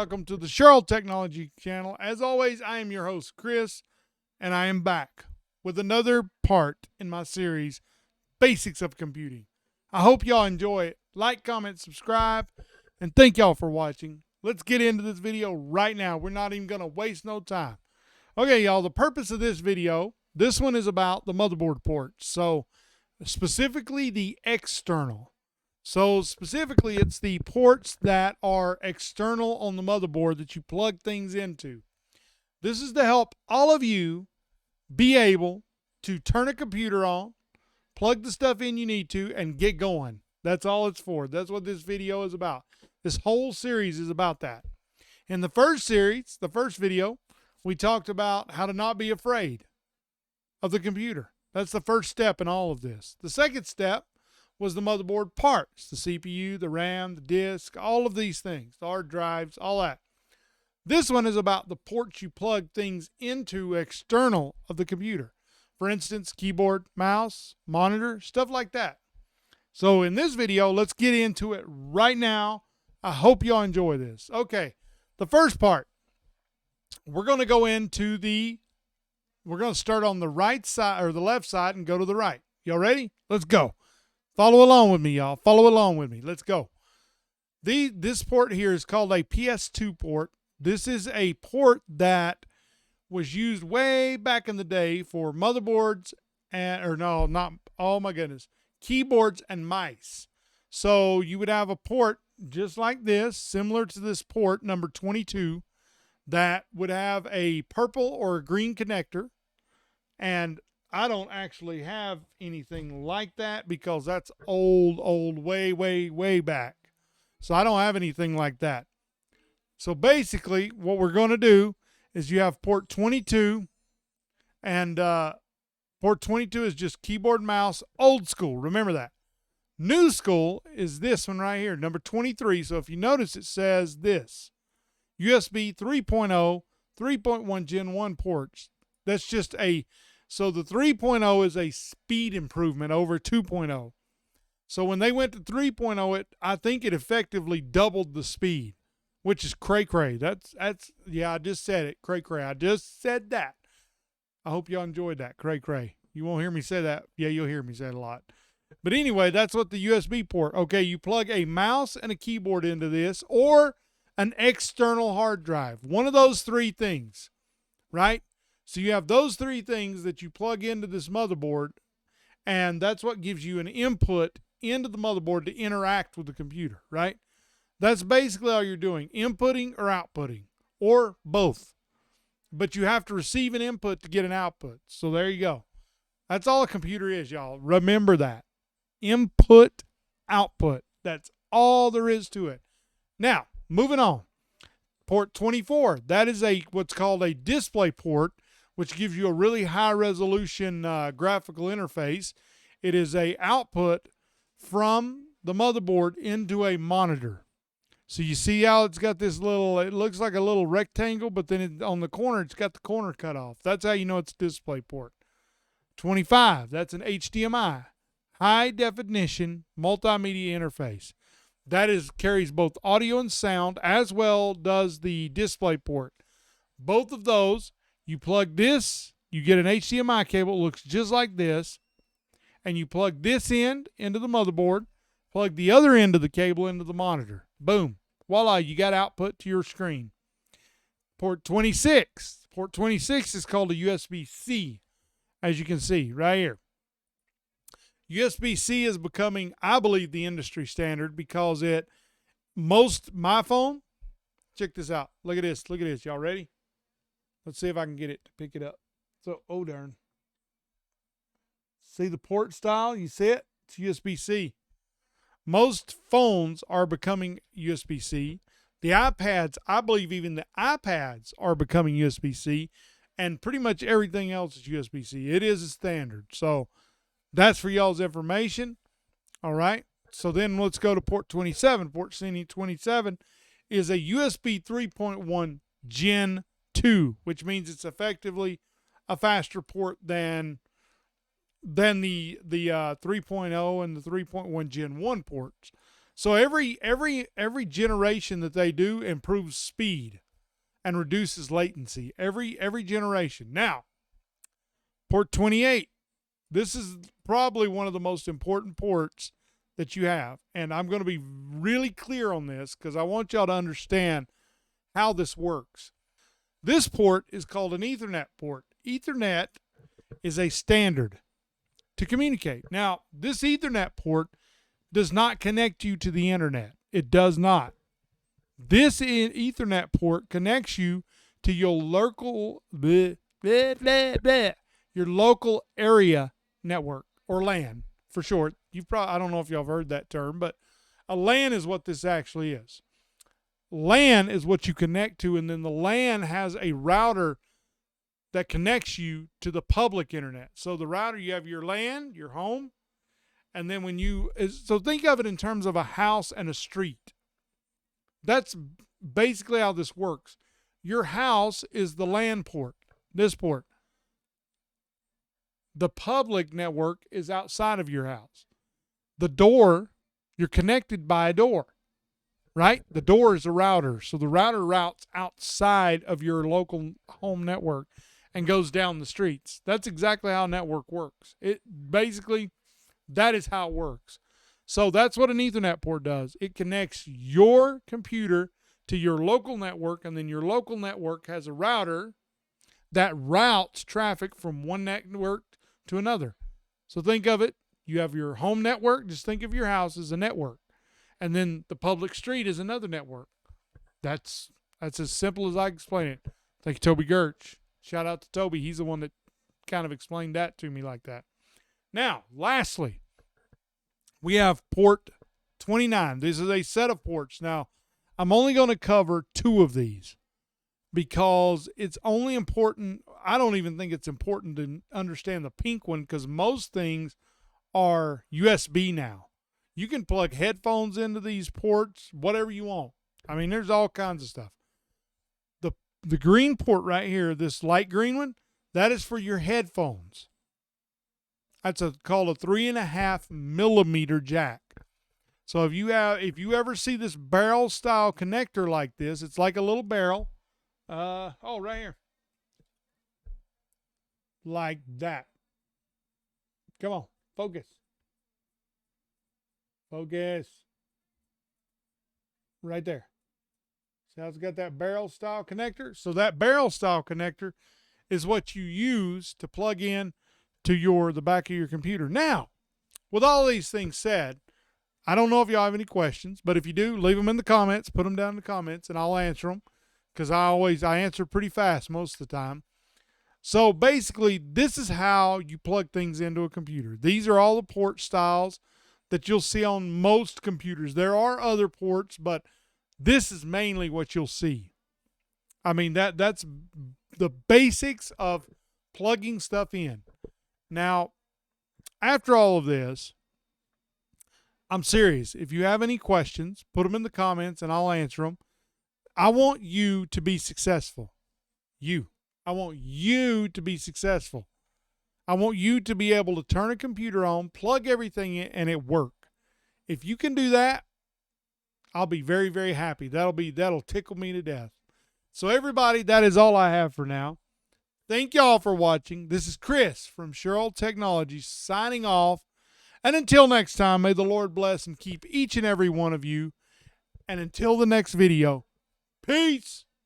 welcome to the Cheryl Technology channel. As always, I am your host, Chris, and I am back with another part in my series, Basics of Computing. I hope y'all enjoy it. Like, comment, subscribe, and thank y'all for watching. Let's get into this video right now. We're not even going to waste no time. Okay, y'all, the purpose of this video, this one is about the motherboard ports. So, specifically the external. So specifically, it's the ports that are external on the motherboard that you plug things into. This is to help all of you be able to turn a computer on, plug the stuff in you need to, and get going. That's all it's for. That's what this video is about. This whole series is about that. In the first series, the first video, we talked about how to not be afraid of the computer. That's the first step in all of this. The second step was the motherboard parts, the CPU, the RAM, the disk, all of these things, the hard drives, all that. This one is about the ports you plug things into external of the computer. For instance, keyboard, mouse, monitor, stuff like that. So in this video, let's get into it right now. I hope y'all enjoy this. Okay, the first part, we're going to go into we're going to start on the right side or the left side and go to the right. Y'all ready? Let's go. Follow along with me, y'all. Follow along with me. Let's go. This port here is called a PS2 port. This is a port that was used way back in the day for motherboards keyboards and mice. So you would have a port just like this, similar to this port, number 22, that would have a purple or a green connector. And I don't actually have anything like that because that's old, way back. So I don't have anything like that. So basically what we're going to do is you have port 22, and port 22 is just keyboard, mouse, old school. Remember that. New school is this one right here, number 23. So if you notice, it says this, USB 3.0, 3.1 Gen 1 ports. That's just so the 3.0 is a speed improvement over 2.0. So when they went to 3.0, I think it effectively doubled the speed, which is cray-cray. That's yeah, I just said it, cray-cray. I just said that. I hope y'all enjoyed that, cray-cray. You won't hear me say that. Yeah, you'll hear me say it a lot. But anyway, that's what the USB port. Okay, you plug a mouse and a keyboard into this, or an external hard drive. One of those three things, right? So you have those three things that you plug into this motherboard, and that's what gives you an input into the motherboard to interact with the computer, right? That's basically all you're doing, inputting or outputting, or both. But you have to receive an input to get an output. So there you go. That's all a computer is, y'all. Remember that. Input, output. That's all there is to it. Now, moving on. Port 24, that is what's called a display port, which gives you a really high resolution graphical interface. It is a output from the motherboard into a monitor. So you see how it's got this it looks like a little rectangle, but then on the corner, it's got the corner cut off. That's how you know it's a display port. 25, that's an HDMI, high definition multimedia interface. That carries both audio and sound, as well does the display port. Both of those, you plug this, you get an HDMI cable, it looks just like this, and you plug this end into the motherboard, plug the other end of the cable into the monitor. Boom. Voila, you got output to your screen. Port 26. Port 26 is called a USB-C, as you can see right here. USB-C is becoming, I believe, the industry standard because my phone, check this out. Look at this. Look at this. Y'all ready? Let's see if I can get it to pick it up. So, oh darn. See the port style? You see it? It's USB-C. Most phones are becoming USB-C. The iPads, I believe even the iPads are becoming USB-C. And pretty much everything else is USB-C. It is a standard. So, that's for y'all's information. All right. So then let's go to port 27. Port 27 is a USB 3.1 Gen 2, which means it's effectively a faster port than the 3.0 and the 3.1 Gen 1 ports. So every generation that they do improves speed and reduces latency. Every generation. Now, port 28. This is probably one of the most important ports that you have. And I'm going to be really clear on this because I want y'all to understand how this works. This port is called an Ethernet port. Ethernet is a standard to communicate. Now, this Ethernet port does not connect you to the internet. It does not. This Ethernet port connects you to your local your local area network, or LAN for short. I don't know if y'all have heard that term, but a LAN is what this actually is. LAN is what you connect to, and then the LAN has a router that connects you to the public internet. So the router, you have your LAN, your home, and then so think of it in terms of a house and a street. That's basically how this works. Your house is the LAN port, this port. The public network is outside of your house. The door, you're connected by a door, right? The door is a router. So the router routes outside of your local home network and goes down the streets. That's exactly how a network works. That is how it works. So that's what an Ethernet port does. It connects your computer to your local network, and then your local network has a router that routes traffic from one network to another. So think of it, you have your home network, just think of your house as a network. And then the public street is another network. That's as simple as I can explain it. Thank you, Toby Gerch. Shout out to Toby. He's the one that kind of explained that to me like that. Now, lastly, we have port 29. This is a set of ports. Now, I'm only going to cover 2 of these because it's only important. I don't even think it's important to understand the pink one because most things are USB now. You can plug headphones into these ports, whatever you want. I mean, there's all kinds of stuff. The green port right here, this light green one, that is for your headphones. That's called a 3.5 millimeter jack. So if you ever see this barrel style connector like this, it's like a little barrel. Right here. Like that. Come on, focus. Focus. Right there. See how it's got that barrel style connector? So that barrel style connector is what you use to plug in to the back of your computer. Now, with all these things said, I don't know if y'all have any questions, but if you do, leave them in the comments. Put them down in the comments, and I'll answer them because I answer pretty fast most of the time. So basically, this is how you plug things into a computer. These are all the port styles that you'll see on most computers. There are other ports, but this is mainly what you'll see. I mean, that's the basics of plugging stuff in. Now, after all of this, I'm serious. If you have any questions, put them in the comments and I'll answer them. I want you to be successful. I want you to be successful. I want you to be able to turn a computer on, plug everything in, and it work. If you can do that, I'll be very, very happy. That'll tickle me to death. So everybody, that is all I have for now. Thank y'all for watching. This is Chris from Sherrill Technologies signing off. And until next time, may the Lord bless and keep each and every one of you. And until the next video, peace.